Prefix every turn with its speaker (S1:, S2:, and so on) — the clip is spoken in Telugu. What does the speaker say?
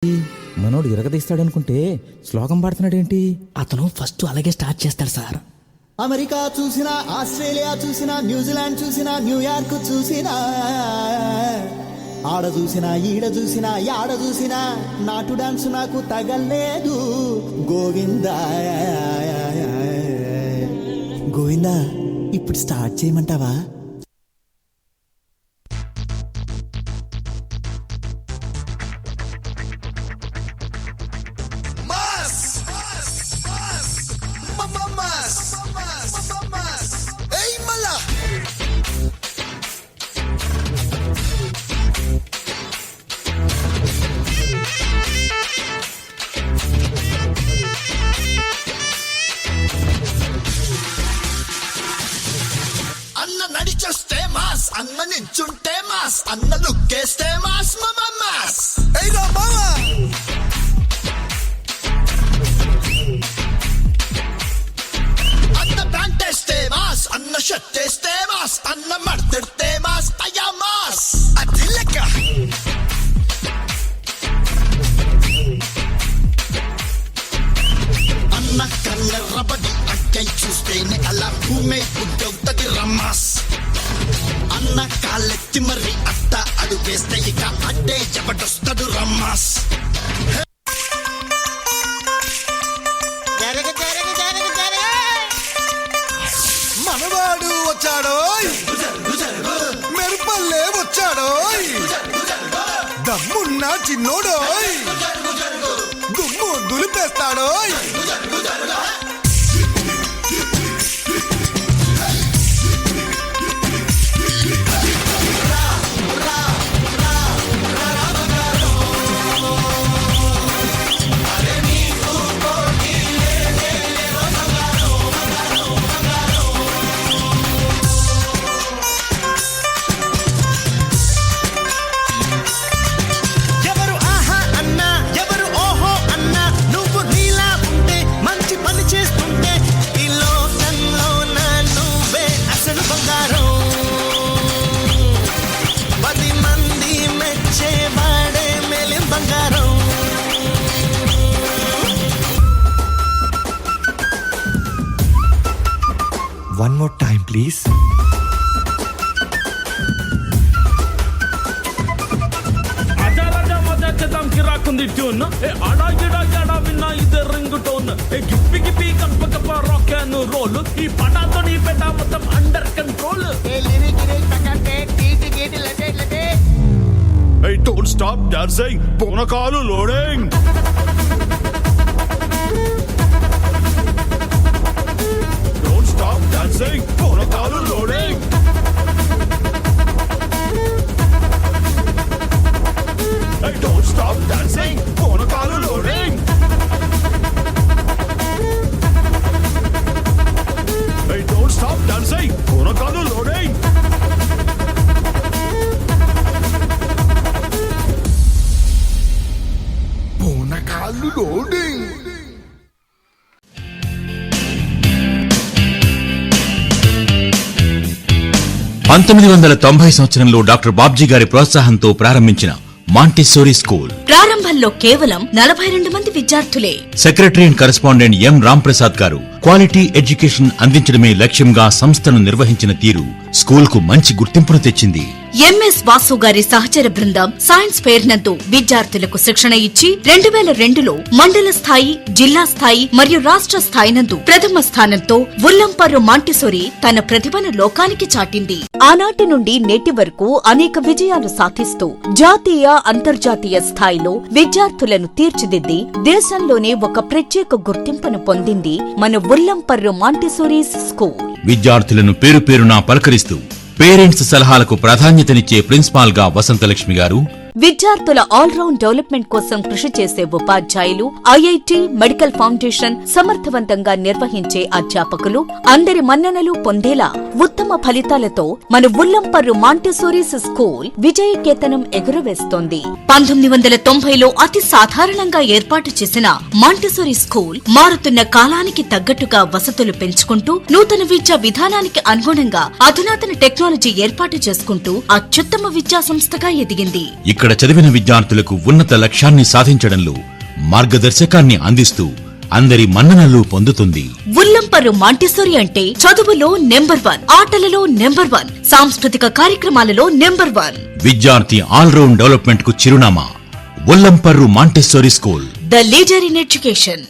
S1: మనోడు ఇరగదీస్తాడనుకుంటే శ్లోకం పాడుతున్నాడేంటి?
S2: అతను ఫస్ట్ అలాగే స్టార్ట్ చేస్తాడు సార్.
S3: అమెరికా చూసినా, ఆస్ట్రేలియా చూసినా, న్యూజిలాండ్ చూసినా, న్యూయార్క్ చూసినా, ఆడ చూసినా ఈడ చూసినా యాడ చూసినా నాటు డాన్స్ నాకు తగలేదు. గోవిందా గోవిందా, ఇప్పుడు స్టార్ట్ చేయమంటావా?
S4: అన్న నడిచొస్తే మాస్, అన్న నించుంటే మాస్, అన్న లుక్కేస్తే మాస్, మాస్. అన్న ప్యాంట్ వేస్తే మాస్, అన్న షర్ట్ వేస్తే మాస్, అన్న మడతెడితే మాస్, అయ్యా మాస్. అది లెక్క. అన్న కళ్ళెర్రబడి అక్కై చూస్తేనే అలా భూమే ఉద్దవుతది రమ్మాస్. అన్న కాళ్ళెత్తి మరి అత్త అడుగేస్తే ఇక అడ్డే జబడొస్తడు రమ్మాస్.
S5: మనవాడు వచ్చాడో, మెరుపల్లే వచ్చాడో, దమ్మున్న చిన్నోడో దుమ్ము దులిపేస్తాడో.
S6: One more time, please.
S7: అజారాజా మజా చేద్దాం కిరాకుంది ట్యూన్. అడా గిడా గడా విన్నా ఇదే రింగ్ టోన్. గిప్పి గిప్పి కప్ప కప్ప రాక్ అండ్ రోల్. ఈ పటాతో నీ పెట్ట మొత్తం under control. Don't stop dancing, పూనకాలు లోడింగ్. Stop dancing, పూనకాలు loading. Hey, don't stop dancing, పూనకాలు loading. Hey, don't stop dancing, పూనకాలు loading.
S5: పూనకాలు లోడింగ్.
S8: 1990 సంవత్సరంలో డాక్టర్ బాబ్జీ గారి ప్రోత్సాహంతో ప్రారంభించిన మాంటిసోరీ స్కూల్
S9: ప్రారంభంలో కేవలం 42 మంది విద్యార్థులే.
S8: సెక్రటరీ అండ్ కరెస్పాండెంట్ ఎం రాంప్రసాద్ గారు క్వాలిటీ ఎడ్యుకేషన్ అందించడమే లక్ష్యంగా సంస్థను నిర్వహించిన తీరు స్కూల్ కు మంచి గుర్తింపును తెచ్చింది.
S9: ఎంఎస్ వాసు గారి సహచర బృందం సైన్స్ ఫెయిర్ నందు విద్యార్థులకు శిక్షణ ఇచ్చి 2002లో మండల స్థాయి, జిల్లా స్థాయి మరియు రాష్ట్ర స్థాయి నందు ప్రథమ స్థానంతో ఉల్లంపర్రు మాంటిసోరీ తన ప్రతిభను లోకానికి చాటింది. ఆనాటి నుండి నేటి వరకు అనేక విజయాలు సాధిస్తూ జాతీయ, అంతర్జాతీయ స్థాయిలో విద్యార్థులను తీర్చిదిద్ది దేశంలోనే ఒక ప్రత్యేక గుర్తింపును పొందింది మన ఉల్లంపర్రు మాంటిసోరీ స్కూల్.
S8: విద్యార్థులను పేరు పేరునా పలకరిస్తూ పేరెంట్స్ సలహాలకు ప్రాధాన్యతనిచ్చే ప్రిన్సిపాల్ గా వసంతలక్ష్మి గారు,
S9: విద్యార్థుల ఆల్రౌండ్ డెవలప్మెంట్ కోసం కృషి చేసే ఉపాధ్యాయులు, ఐఐటి, మెడికల్ ఫౌండేషన్ సమర్థవంతంగా నిర్వహించే అధ్యాపకులు అందరి మన్ననలు పొందేలా ఉత్తమ ఫలితాలతో మన ఉల్లంపర్రు మాంటిసోరీస్ స్కూల్ విజయకేతనం ఎగురవేస్తోంది. 1990లో అతి సాధారణంగా ఏర్పాటు చేసిన మాంటిసోరీ స్కూల్ మారుతున్న కాలానికి తగ్గట్టుగా వసతులు పెంచుకుంటూ నూతన విద్యా విధానానికి అనుగుణంగా అధునాతన టెక్నాలజీ ఏర్పాటు చేసుకుంటూ అత్యుత్తమ విద్యా సంస్థగా ఎదిగింది.
S8: ఇక్కడ ఇక్కడ చదివిన విద్యార్థులకు ఉన్నత లక్ష్యాన్ని సాధించడంలో మార్గదర్శకాన్ని అందిస్తూ అందరి మన్ననలు పొందుతుంది.
S9: ఉల్లంపర్రు మాంటిసోరి అంటే చదువులో నెంబర్ 1, ఆటలలో నెంబర్ 1, సాంస్కృతిక కార్యక్రమాలలో నెంబర్ 1.
S8: విద్యార్థి ఆల్రౌండ్ డెవలప్మెంట్ కు చిరునామా Ullamparru Montessori school,
S9: the leader in education.